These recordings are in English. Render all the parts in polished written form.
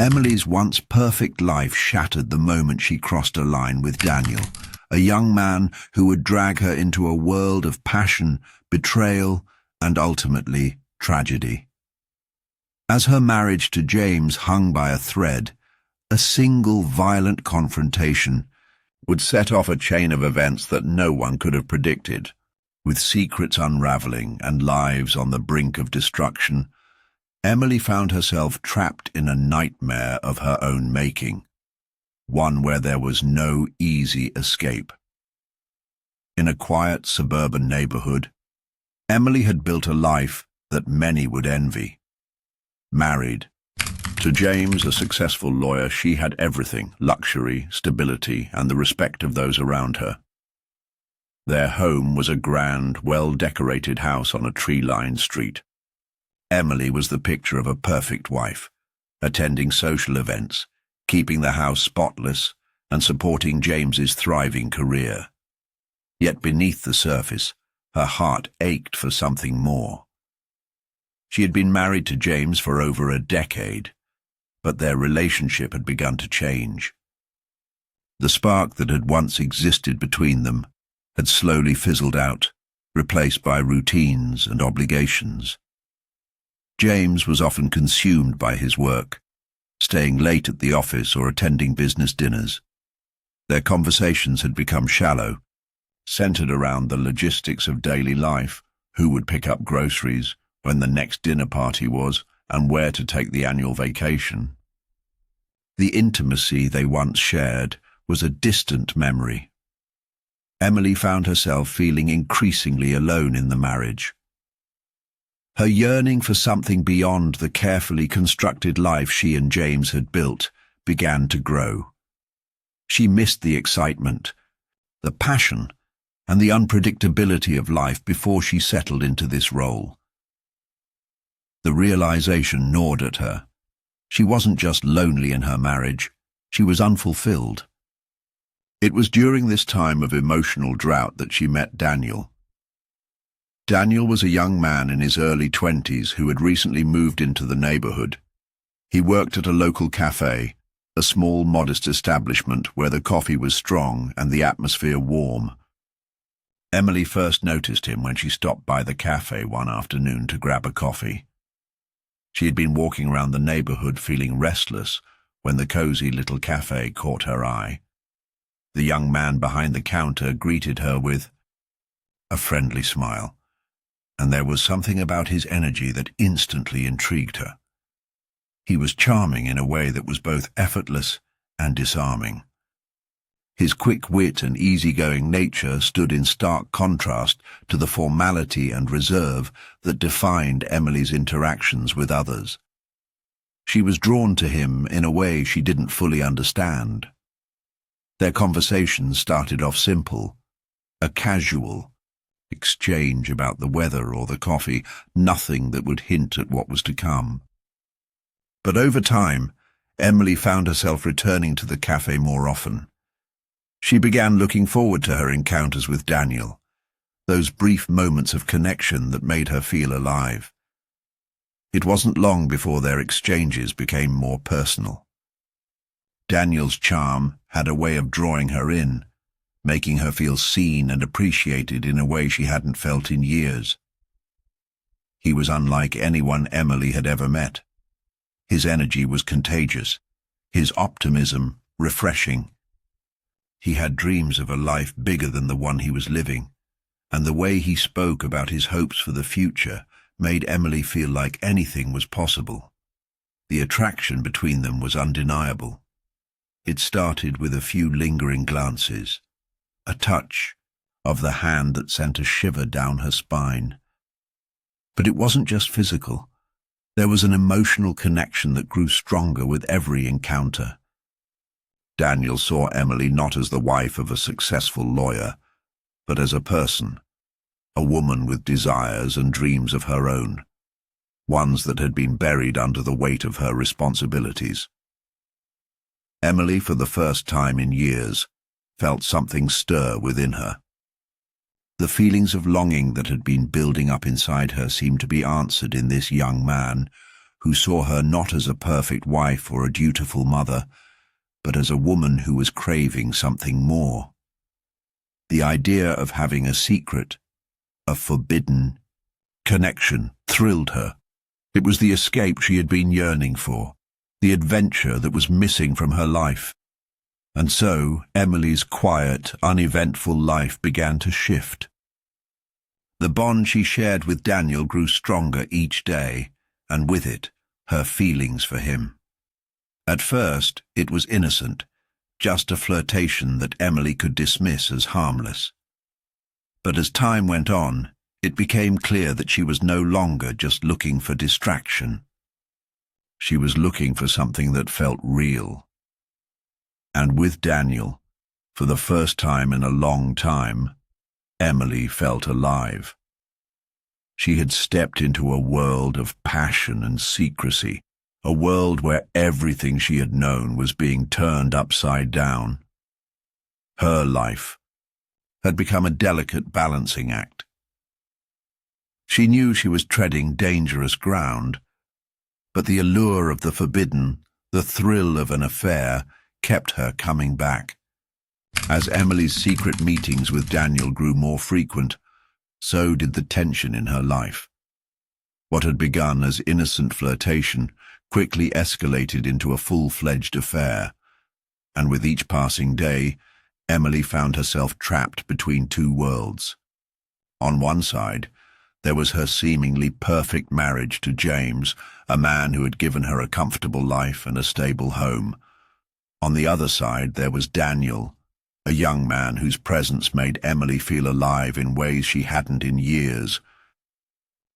Emily's once perfect life shattered the moment she crossed a line with Daniel, a young man who would drag her into a world of passion, betrayal, and ultimately tragedy. As her marriage to James hung by a thread, a single violent confrontation would set off a chain of events that no one could have predicted. With secrets unraveling and lives on the brink of destruction, Emily found herself trapped in a nightmare of her own making, one where there was no easy escape. In a quiet suburban neighborhood, Emily had built a life that many would envy. Married to James, a successful lawyer, she had everything: luxury, stability, and the respect of those around her. Their home was a grand, well-decorated house on a tree-lined street. Emily was the picture of a perfect wife, attending social events, keeping the house spotless, and supporting James's thriving career. Yet beneath the surface, her heart ached for something more. She had been married to James for over a decade, but their relationship had begun to change. The spark that had once existed between them had slowly fizzled out, replaced by routines and obligations. James was often consumed by his work, staying late at the office or attending business dinners. Their conversations had become shallow, centered around the logistics of daily life: who would pick up groceries, when the next dinner party was, and where to take the annual vacation. The intimacy they once shared was a distant memory. Emily found herself feeling increasingly alone in the marriage. Her yearning for something beyond the carefully constructed life she and James had built began to grow. She missed the excitement, the passion, and the unpredictability of life before she settled into this role. The realization gnawed at her. She wasn't just lonely in her marriage, she was unfulfilled. It was during this time of emotional drought that she met Daniel. Daniel was a young man in his early 20s who had recently moved into the neighborhood. He worked at a local cafe, a small, modest establishment where the coffee was strong and the atmosphere warm. Emily first noticed him when she stopped by the cafe one afternoon to grab a coffee. She had been walking around the neighborhood feeling restless when the cozy little cafe caught her eye. The young man behind the counter greeted her with a friendly smile, and there was something about his energy that instantly intrigued her. He was charming in a way that was both effortless and disarming. His quick wit and easygoing nature stood in stark contrast to the formality and reserve that defined Emily's interactions with others. She was drawn to him in a way she didn't fully understand. Their conversations started off simple, a casual exchange about the weather or the coffee, nothing that would hint at what was to come. But over time, Emily found herself returning to the cafe more often. She began looking forward to her encounters with Daniel, those brief moments of connection that made her feel alive. It wasn't long before their exchanges became more personal. Daniel's charm had a way of drawing her in, making her feel seen and appreciated in a way she hadn't felt in years. He was unlike anyone Emily had ever met. His energy was contagious, his optimism refreshing. He had dreams of a life bigger than the one he was living, and the way he spoke about his hopes for the future made Emily feel like anything was possible. The attraction between them was undeniable. It started with a few lingering glances, a touch of the hand that sent a shiver down her spine. But it wasn't just physical. There was an emotional connection that grew stronger with every encounter. Daniel saw Emily not as the wife of a successful lawyer, but as a person, a woman with desires and dreams of her own, ones that had been buried under the weight of her responsibilities. Emily, for the first time in years, felt something stir within her. The feelings of longing that had been building up inside her seemed to be answered in this young man who saw her not as a perfect wife or a dutiful mother, but as a woman who was craving something more. The idea of having a secret, a forbidden connection, thrilled her. It was the escape she had been yearning for, the adventure that was missing from her life. And so Emily's quiet, uneventful life began to shift. The bond she shared with Daniel grew stronger each day, and with it, her feelings for him. At first, it was innocent, just a flirtation that Emily could dismiss as harmless. But as time went on, it became clear that she was no longer just looking for distraction. She was looking for something that felt real. And with Daniel, for the first time in a long time, Emily felt alive. She had stepped into a world of passion and secrecy, a world where everything she had known was being turned upside down. Her life had become a delicate balancing act. She knew she was treading dangerous ground, but the allure of the forbidden, the thrill of an affair, kept her coming back. As Emily's secret meetings with Daniel grew more frequent, so did the tension in her life. What had begun as innocent flirtation quickly escalated into a full-fledged affair, and with each passing day, Emily found herself trapped between two worlds. On one side, there was her seemingly perfect marriage to James, a man who had given her a comfortable life and a stable home. On the other side, there was Daniel, a young man whose presence made Emily feel alive in ways she hadn't in years.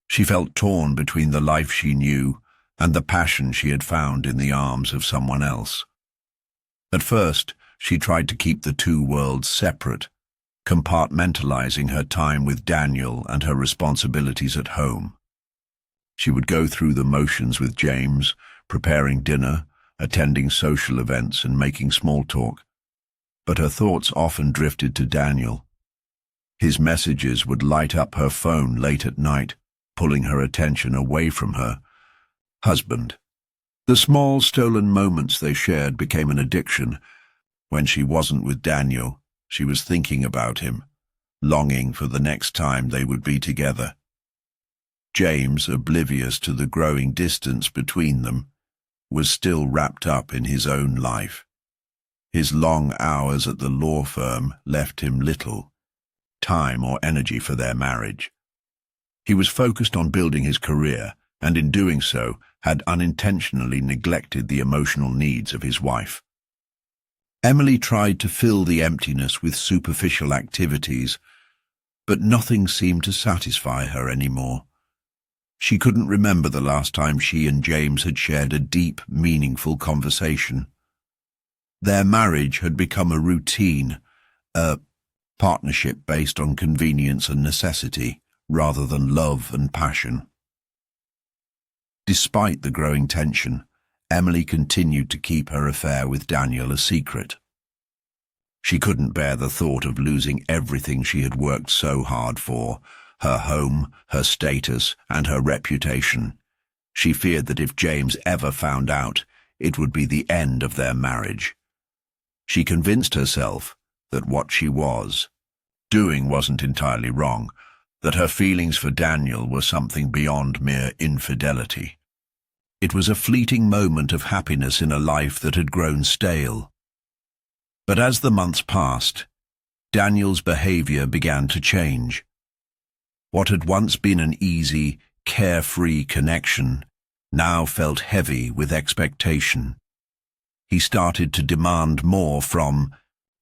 She felt torn between the life she knew and the passion she had found in the arms of someone else. At first, she tried to keep the two worlds separate, compartmentalizing her time with Daniel and her responsibilities at home. She would go through the motions with James, preparing dinner, attending social events and making small talk, but her thoughts often drifted to Daniel. His messages would light up her phone late at night, pulling her attention away from her husband. The small stolen moments they shared became an addiction. When she wasn't with Daniel, she was thinking about him, longing for the next time they would be together. James, oblivious to the growing distance between them, was still wrapped up in his own life. His long hours at the law firm left him little time or energy for their marriage. He was focused on building his career, and in doing so, had unintentionally neglected the emotional needs of his wife. Emily tried to fill the emptiness with superficial activities, but nothing seemed to satisfy her anymore. She couldn't remember the last time she and James had shared a deep, meaningful conversation. Their marriage had become a routine, a partnership based on convenience and necessity, rather than love and passion. Despite the growing tension, Emily continued to keep her affair with Daniel a secret. She couldn't bear the thought of losing everything she had worked so hard for, her home, her status, and her reputation. She feared that if James ever found out, it would be the end of their marriage. She convinced herself that what she was doing wasn't entirely wrong, that her feelings for Daniel were something beyond mere infidelity. It was a fleeting moment of happiness in a life that had grown stale. But as the months passed, Daniel's behavior began to change. What had once been an easy, carefree connection now felt heavy with expectation. He started to demand more from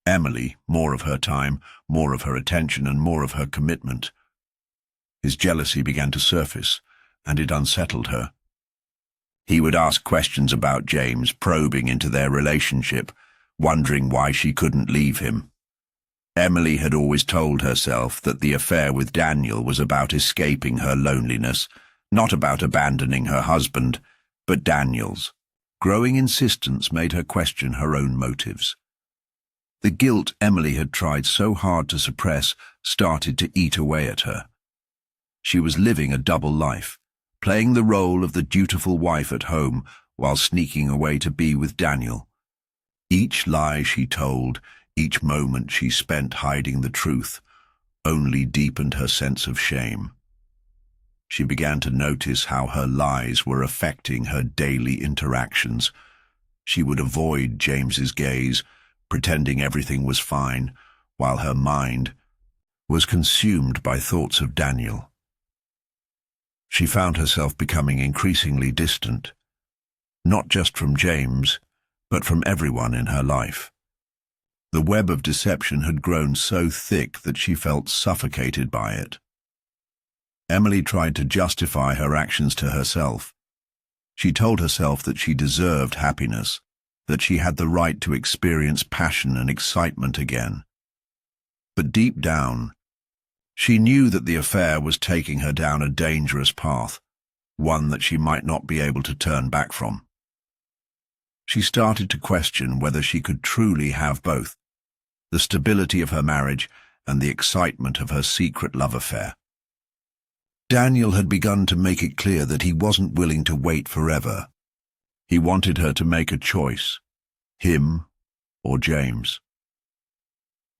Emily, more of her time, more of her attention, and more of her commitment. His jealousy began to surface, and it unsettled her. He would ask questions about James, probing into their relationship, wondering why she couldn't leave him. Emily had always told herself that the affair with Daniel was about escaping her loneliness, not about abandoning her husband, but Daniel's. Growing insistence made her question her own motives. The guilt Emily had tried so hard to suppress started to eat away at her. She was living a double life, playing the role of the dutiful wife at home while sneaking away to be with Daniel. Each lie she told, each moment she spent hiding the truth, only deepened her sense of shame. She began to notice how her lies were affecting her daily interactions. She would avoid James's gaze, pretending everything was fine, while her mind was consumed by thoughts of Daniel. She found herself becoming increasingly distant, not just from James, but from everyone in her life. The web of deception had grown so thick that she felt suffocated by it. Emily tried to justify her actions to herself. She told herself that she deserved happiness, that she had the right to experience passion and excitement again. But deep down, she knew that the affair was taking her down a dangerous path, one that she might not be able to turn back from. She started to question whether she could truly have both, the stability of her marriage and the excitement of her secret love affair. Daniel had begun to make it clear that he wasn't willing to wait forever. He wanted her to make a choice, him or James.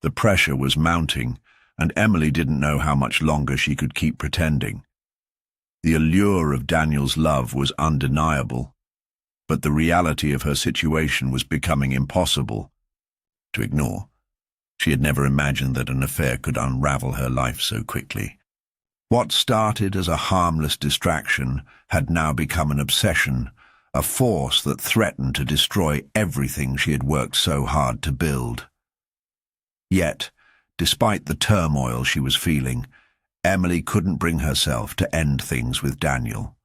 The pressure was mounting, and Emily didn't know how much longer she could keep pretending. The allure of Daniel's love was undeniable, but the reality of her situation was becoming impossible to ignore. She had never imagined that an affair could unravel her life so quickly. What started as a harmless distraction had now become an obsession, a force that threatened to destroy everything she had worked so hard to build. Yet, despite the turmoil she was feeling, Emily couldn't bring herself to end things with Daniel.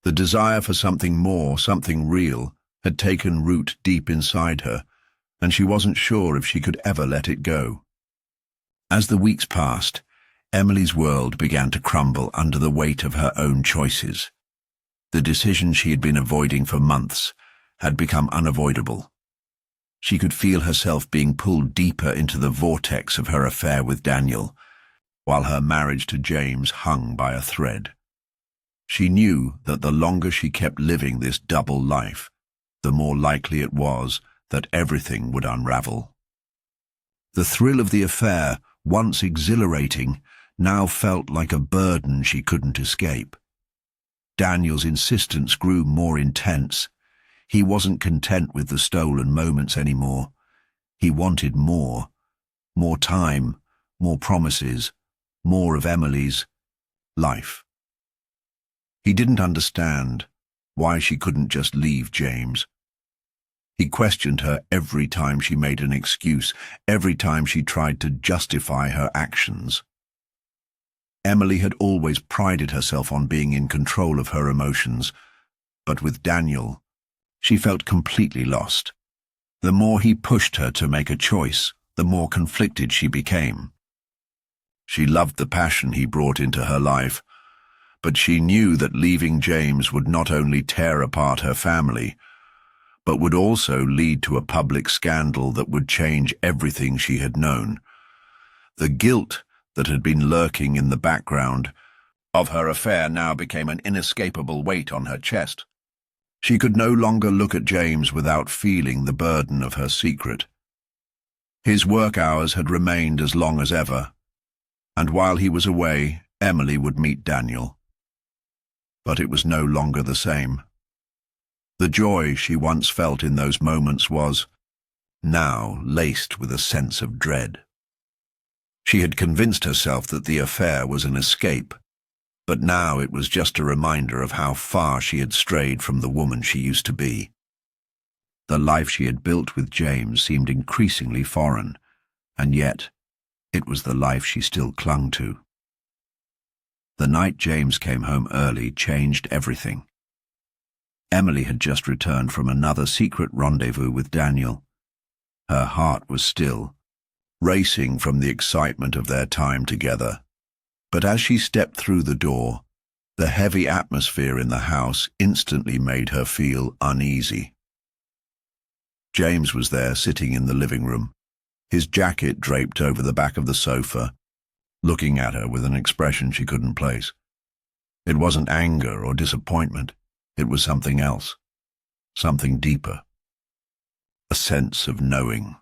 The desire for something more, something real, had taken root deep inside her, and she wasn't sure if she could ever let it go. As the weeks passed, Emily's world began to crumble under the weight of her own choices. The decision she had been avoiding for months had become unavoidable. She could feel herself being pulled deeper into the vortex of her affair with Daniel, while her marriage to James hung by a thread. She knew that the longer she kept living this double life, the more likely it was that everything would unravel. The thrill of the affair, once exhilarating, now felt like a burden she couldn't escape. Daniel's insistence grew more intense. He wasn't content with the stolen moments anymore. He wanted more. More time, more promises, more of Emily's life. He didn't understand why she couldn't just leave James. He questioned her every time she made an excuse, every time she tried to justify her actions. Emily had always prided herself on being in control of her emotions, but with Daniel, she felt completely lost. The more he pushed her to make a choice, the more conflicted she became. She loved the passion he brought into her life, but she knew that leaving James would not only tear apart her family, but would also lead to a public scandal that would change everything she had known. The guilt that had been lurking in the background of her affair now became an inescapable weight on her chest. She could no longer look at James without feeling the burden of her secret. His work hours had remained as long as ever, and while he was away, Emily would meet Daniel. But it was no longer the same. The joy she once felt in those moments was now laced with a sense of dread. She had convinced herself that the affair was an escape, but now it was just a reminder of how far she had strayed from the woman she used to be. The life she had built with James seemed increasingly foreign, and yet it was the life she still clung to. The night James came home early changed everything. Emily had just returned from another secret rendezvous with Daniel. Her heart was still, racing from the excitement of their time together. But as she stepped through the door, the heavy atmosphere in the house instantly made her feel uneasy. James was there, sitting in the living room, his jacket draped over the back of the sofa, looking at her with an expression she couldn't place. It wasn't anger or disappointment. It was something else, something deeper, a sense of knowing.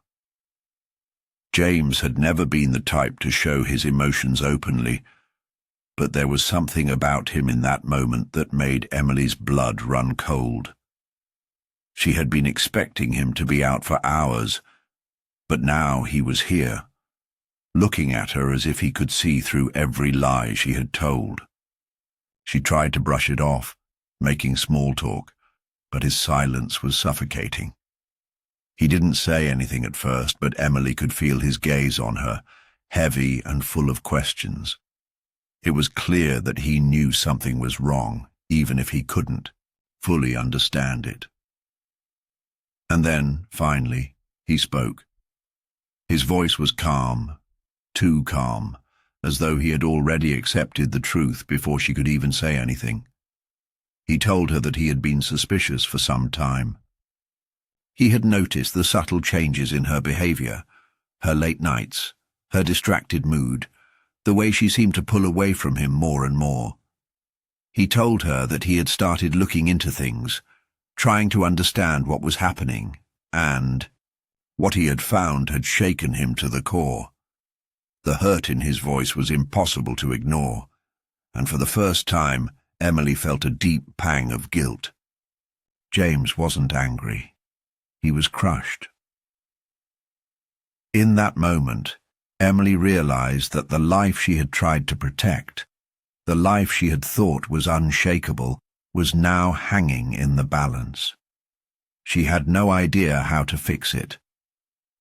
James had never been the type to show his emotions openly, but there was something about him in that moment that made Emily's blood run cold. She had been expecting him to be out for hours, but now he was here, looking at her as if he could see through every lie she had told. She tried to brush it off, making small talk, but his silence was suffocating. He didn't say anything at first, but Emily could feel his gaze on her, heavy and full of questions. It was clear that he knew something was wrong, even if he couldn't fully understand it. And then, finally, he spoke. His voice was calm, too calm, as though he had already accepted the truth before she could even say anything. He told her that he had been suspicious for some time. He had noticed the subtle changes in her behavior, her late nights, her distracted mood, the way she seemed to pull away from him more and more. He told her that he had started looking into things, trying to understand what was happening, and what he had found had shaken him to the core. The hurt in his voice was impossible to ignore, and for the first time, Emily felt a deep pang of guilt. James wasn't angry. He was crushed. In that moment, Emily realized that the life she had tried to protect, the life she had thought was unshakable, was now hanging in the balance. She had no idea how to fix it.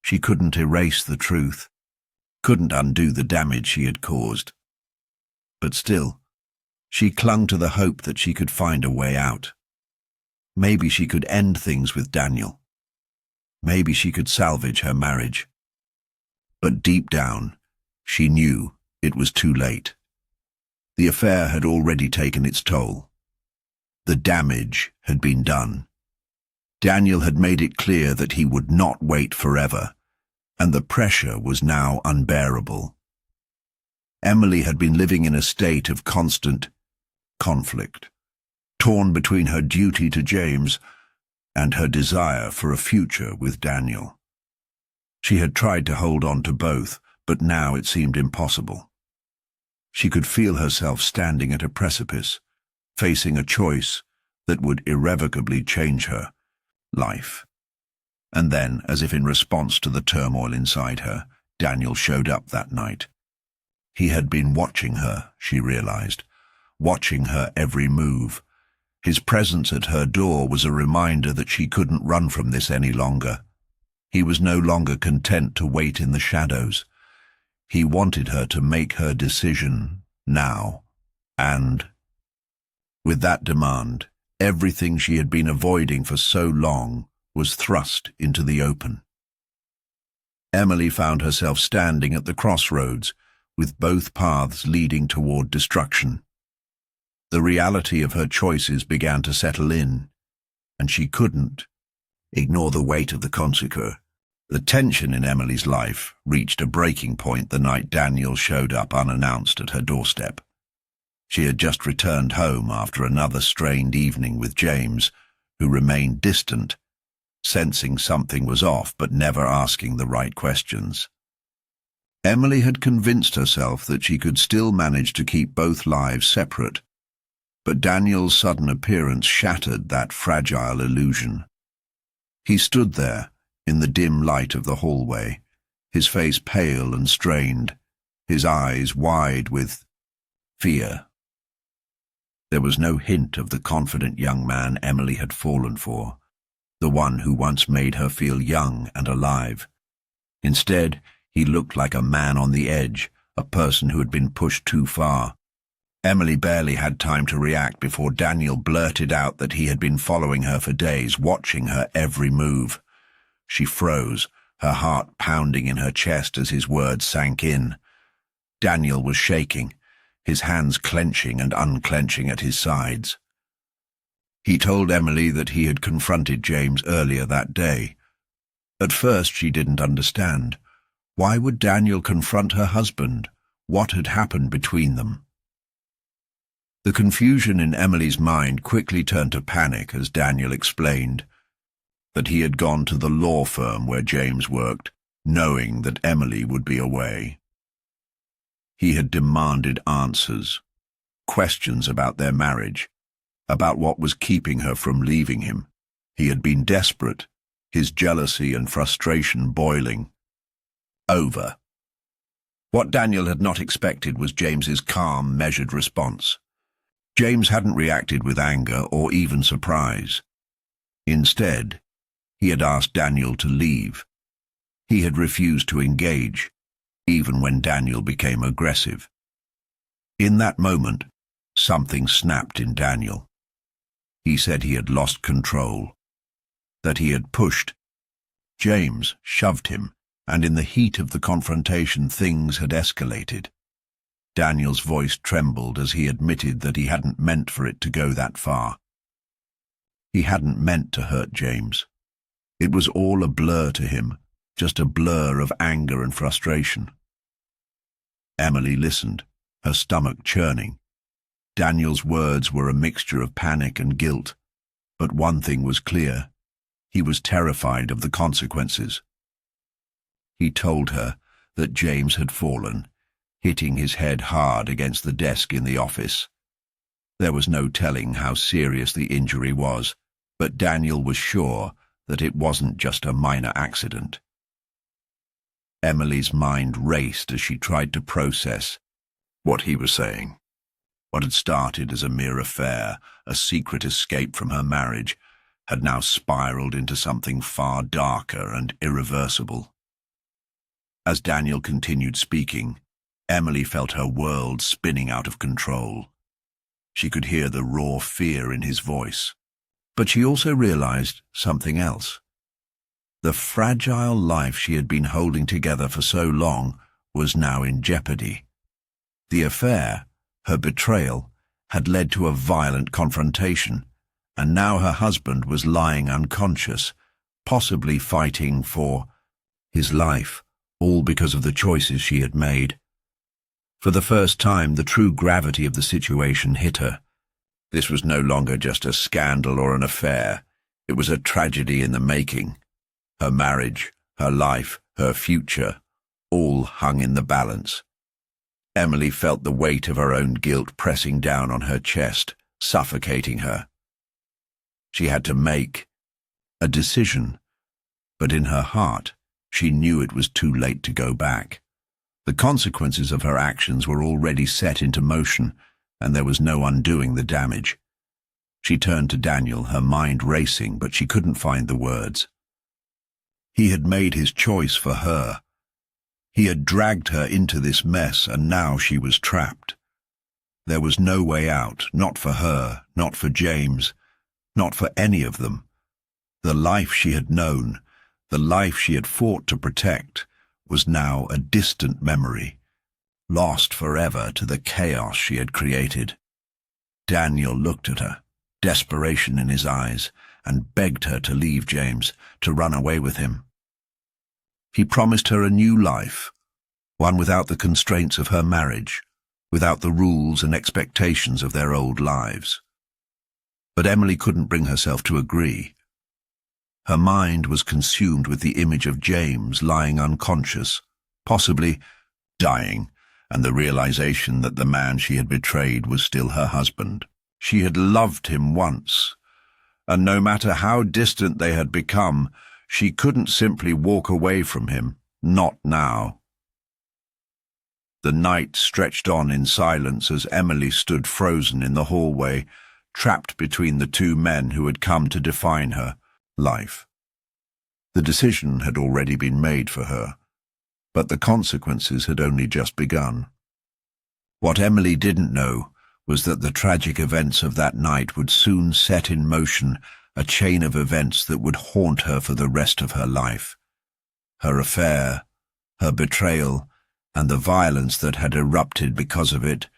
She couldn't erase the truth, couldn't undo the damage she had caused. But still, she clung to the hope that she could find a way out. Maybe she could end things with Daniel. Maybe she could salvage her marriage. But deep down, she knew it was too late. The affair had already taken its toll. The damage had been done. Daniel had made it clear that he would not wait forever, and the pressure was now unbearable. Emily had been living in a state of constant conflict, torn between her duty to James and her desire for a future with Daniel. She had tried to hold on to both, but now it seemed impossible. She could feel herself standing at a precipice, facing a choice that would irrevocably change her life. And then, as if in response to the turmoil inside her, Daniel showed up that night. He had been watching her, she realized, watching her every move. His presence at her door was a reminder that she couldn't run from this any longer. He was no longer content to wait in the shadows. He wanted her to make her decision now, and with that demand, everything she had been avoiding for so long was thrust into the open. Emily found herself standing at the crossroads, with both paths leading toward destruction. The reality of her choices began to settle in, and she couldn't ignore the weight of the consequence. The tension in Emily's life reached a breaking point the night Daniel showed up unannounced at her doorstep. She had just returned home after another strained evening with James, who remained distant, sensing something was off but never asking the right questions. Emily had convinced herself that she could still manage to keep both lives separate, but Daniel's sudden appearance shattered that fragile illusion. He stood there, in the dim light of the hallway, his face pale and strained, his eyes wide with fear. There was no hint of the confident young man Emily had fallen for, the one who once made her feel young and alive. Instead, he looked like a man on the edge, a person who had been pushed too far. Emily barely had time to react before Daniel blurted out that he had been following her for days, watching her every move. She froze, her heart pounding in her chest as his words sank in. Daniel was shaking, his hands clenching and unclenching at his sides. He told Emily that he had confronted James earlier that day. At first she didn't understand. Why would Daniel confront her husband? What had happened between them? The confusion in Emily's mind quickly turned to panic as Daniel explained that he had gone to the law firm where James worked, knowing that Emily would be away. He had demanded answers, questions about their marriage, about what was keeping her from leaving him. He had been desperate, his jealousy and frustration boiling over. What Daniel had not expected was James's calm, measured response. James hadn't reacted with anger or even surprise. Instead, he had asked Daniel to leave. He had refused to engage, even when Daniel became aggressive. In that moment, something snapped in Daniel. He said he had lost control, that he had pushed. James shoved him, and in the heat of the confrontation things had escalated. Daniel's voice trembled as he admitted that he hadn't meant for it to go that far. He hadn't meant to hurt James. It was all a blur to him, just a blur of anger and frustration. Emily listened, her stomach churning. Daniel's words were a mixture of panic and guilt, but one thing was clear. He was terrified of the consequences. He told her that James had fallen, hitting his head hard against the desk in the office. There was no telling how serious the injury was, but Daniel was sure that it wasn't just a minor accident. Emily's mind raced as she tried to process what he was saying. What had started as a mere affair, a secret escape from her marriage, had now spiraled into something far darker and irreversible. As Daniel continued speaking, Emily felt her world spinning out of control. She could hear the raw fear in his voice, but she also realized something else. The fragile life she had been holding together for so long was now in jeopardy. The affair, her betrayal, had led to a violent confrontation, and now her husband was lying unconscious, possibly fighting for his life, all because of the choices she had made. For the first time, the true gravity of the situation hit her. This was no longer just a scandal or an affair. It was a tragedy in the making. Her marriage, her life, her future, all hung in the balance. Emily felt the weight of her own guilt pressing down on her chest, suffocating her. She had to make a decision, but in her heart, she knew it was too late to go back. The consequences of her actions were already set into motion, and there was no undoing the damage. She turned to Daniel, her mind racing, but she couldn't find the words. He had made his choice for her. He had dragged her into this mess, and now she was trapped. There was no way out, not for her, not for James, not for any of them. The life she had known, the life she had fought to protect, was now a distant memory, lost forever to the chaos she had created. Daniel looked at her, desperation in his eyes, and begged her to leave James, to run away with him. He promised her a new life, one without the constraints of her marriage, without the rules and expectations of their old lives. But Emily couldn't bring herself to agree. Her mind was consumed with the image of James lying unconscious, possibly dying, and the realization that the man she had betrayed was still her husband. She had loved him once, and no matter how distant they had become, she couldn't simply walk away from him, not now. The night stretched on in silence as Emily stood frozen in the hallway, trapped between the two men who had come to define her life. The decision had already been made for her, but the consequences had only just begun. What Emily didn't know was that the tragic events of that night would soon set in motion a chain of events that would haunt her for the rest of her life. Her affair, her betrayal, and the violence that had erupted because of it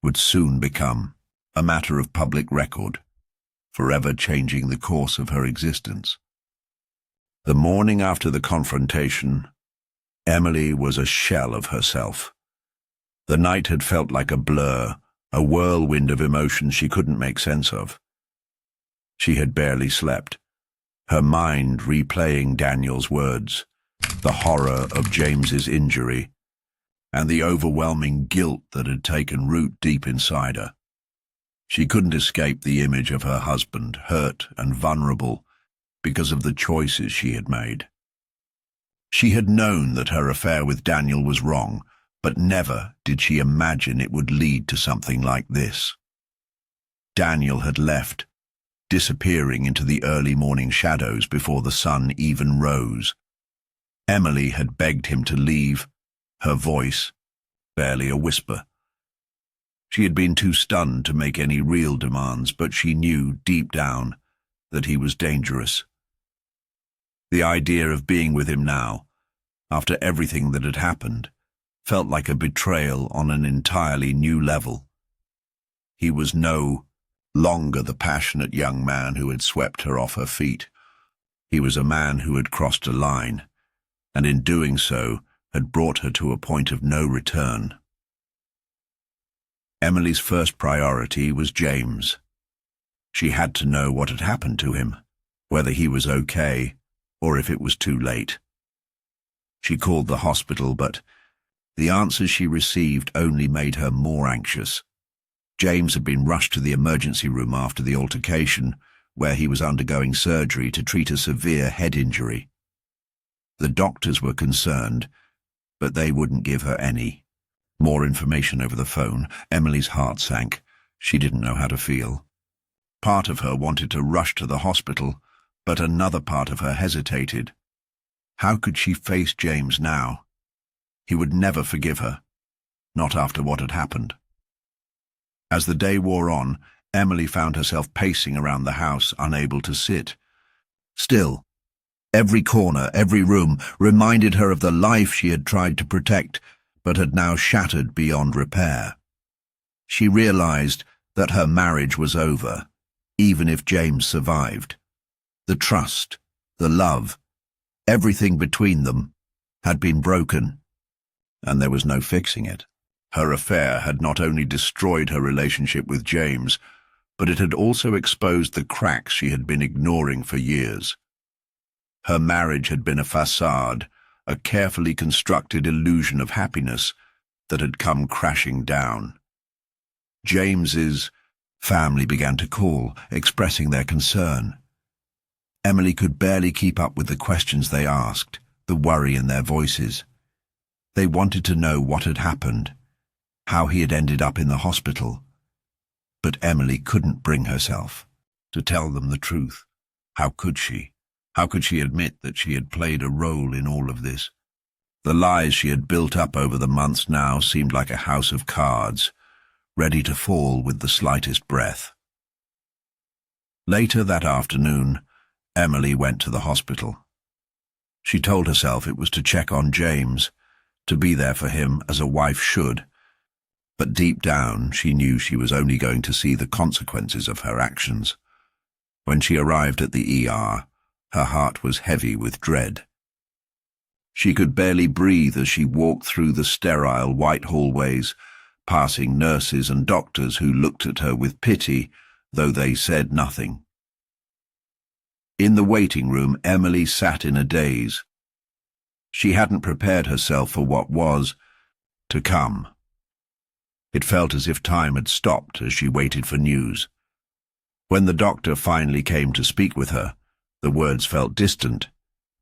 would soon become a matter of public record, forever changing the course of her existence. The morning after the confrontation, Emily was a shell of herself. The night had felt like a blur, a whirlwind of emotions she couldn't make sense of. She had barely slept, her mind replaying Daniel's words, the horror of James's injury, and the overwhelming guilt that had taken root deep inside her. She couldn't escape the image of her husband, hurt and vulnerable because of the choices she had made. She had known that her affair with Daniel was wrong, but never did she imagine it would lead to something like this. Daniel had left, disappearing into the early morning shadows before the sun even rose. Emily had begged him to leave, her voice barely a whisper. She had been too stunned to make any real demands, but she knew deep down that he was dangerous. The idea of being with him now, after everything that had happened, felt like a betrayal on an entirely new level. He was no longer the passionate young man who had swept her off her feet. He was a man who had crossed a line, and in doing so had brought her to a point of no return. Emily's first priority was James. She had to know what had happened to him, whether he was okay or if it was too late. She called the hospital, but the answers she received only made her more anxious. James had been rushed to the emergency room after the altercation, where he was undergoing surgery to treat a severe head injury. The doctors were concerned, but they wouldn't give her any more information over the phone. Emily's heart sank. She didn't know how to feel. Part of her wanted to rush to the hospital, but another part of her hesitated. How could she face James now? He would never forgive her, not after what had happened. As the day wore on, Emily found herself pacing around the house, unable to sit. Still, every corner, every room reminded her of the life she had tried to protect, but had now shattered beyond repair. She realized that her marriage was over, even if James survived. The trust, the love, everything between them had been broken, and there was no fixing it. Her affair had not only destroyed her relationship with James, but it had also exposed the cracks she had been ignoring for years. Her marriage had been a facade, a carefully constructed illusion of happiness that had come crashing down. James's family began to call, expressing their concern. Emily could barely keep up with the questions they asked, the worry in their voices. They wanted to know what had happened, how he had ended up in the hospital. But Emily couldn't bring herself to tell them the truth. How could she? How could she admit that she had played a role in all of this? The lies she had built up over the months now seemed like a house of cards, ready to fall with the slightest breath. Later that afternoon, Emily went to the hospital. She told herself it was to check on James, to be there for him as a wife should, but deep down she knew she was only going to see the consequences of her actions. When she arrived at the ER, her heart was heavy with dread. She could barely breathe as she walked through the sterile white hallways, passing nurses and doctors who looked at her with pity, though they said nothing. In the waiting room, Emily sat in a daze. She hadn't prepared herself for what was to come. It felt as if time had stopped as she waited for news. When the doctor finally came to speak with her, the words felt distant,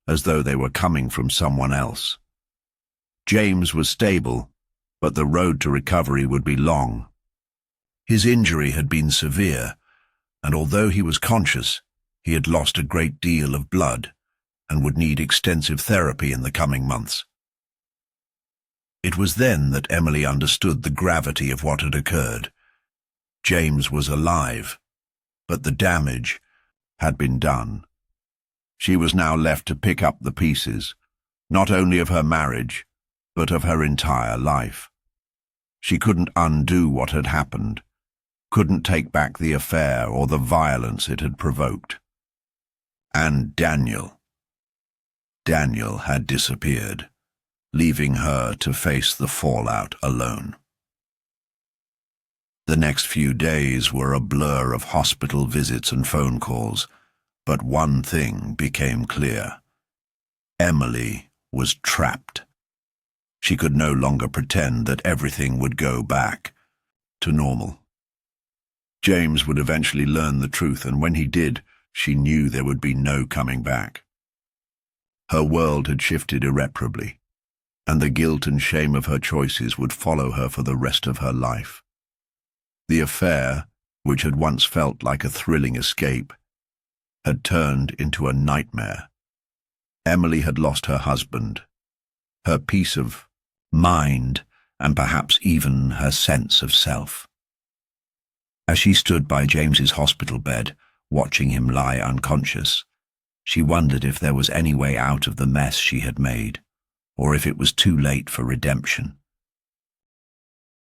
as though they were coming from someone else. James was stable, but the road to recovery would be long. His injury had been severe, and although he was conscious, he had lost a great deal of blood and would need extensive therapy in the coming months. It was then that Emily understood the gravity of what had occurred. James was alive, but the damage had been done. She was now left to pick up the pieces, not only of her marriage, but of her entire life. She couldn't undo what had happened, couldn't take back the affair or the violence it had provoked. And Daniel had disappeared, leaving her to face the fallout alone. The next few days were a blur of hospital visits and phone calls, but one thing became clear. Emily was trapped. She could no longer pretend that everything would go back to normal. James would eventually learn the truth, and when he did, she knew there would be no coming back. Her world had shifted irreparably, and the guilt and shame of her choices would follow her for the rest of her life. The affair, which had once felt like a thrilling escape, had turned into a nightmare. Emily had lost her husband, her peace of mind, and perhaps even her sense of self. As she stood by James's hospital bed, watching him lie unconscious, she wondered if there was any way out of the mess she had made, or if it was too late for redemption.